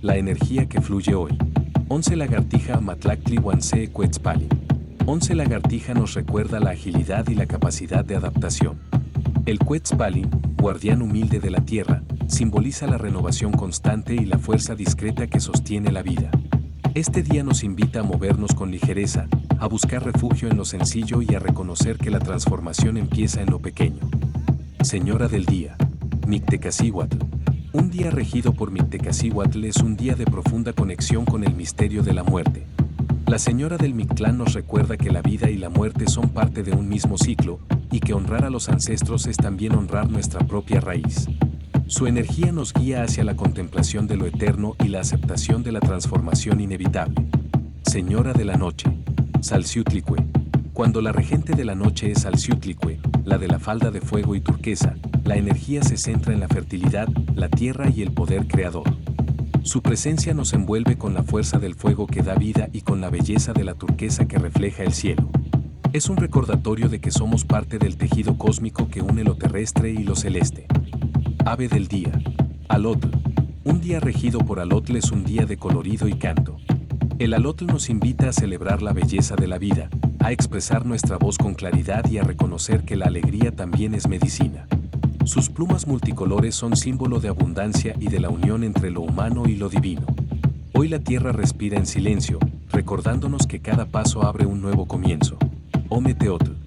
la energía que fluye hoy. 11 Lagartija Amatlactli Huanse Quetzpali. 11 Lagartija nos recuerda la agilidad y la capacidad de adaptación. El Quetzpali, guardián humilde de la tierra, simboliza la renovación constante y la fuerza discreta que sostiene la vida. Este día nos invita a movernos con ligereza, a buscar refugio en lo sencillo y a reconocer que la transformación empieza en lo pequeño. Señora del día, Mictecacihuatl. Un día regido por Mictecacihuatl es un día de profunda conexión con el misterio de la muerte. La señora del Mictlán nos recuerda que la vida y la muerte son parte de un mismo ciclo y que honrar a los ancestros es también honrar nuestra propia raíz. Su energía nos guía hacia la contemplación de lo eterno y la aceptación de la transformación inevitable. Señora de la noche, Salciutlicue. Cuando la regente de la noche es Salciutlicue, la de la falda de fuego y turquesa, la energía se centra en la fertilidad, la tierra y el poder creador. Su presencia nos envuelve con la fuerza del fuego que da vida y con la belleza de la turquesa que refleja el cielo. Es un recordatorio de que somos parte del tejido cósmico que une lo terrestre y lo celeste. Ave del día, Alotl. Un día regido por Alotl es un día de colorido y canto. El Alotl nos invita a celebrar la belleza de la vida, a expresar nuestra voz con claridad y a reconocer que la alegría también es medicina. Sus plumas multicolores son símbolo de abundancia y de la unión entre lo humano y lo divino. Hoy la tierra respira en silencio, recordándonos que cada paso abre un nuevo comienzo. Ometeotl.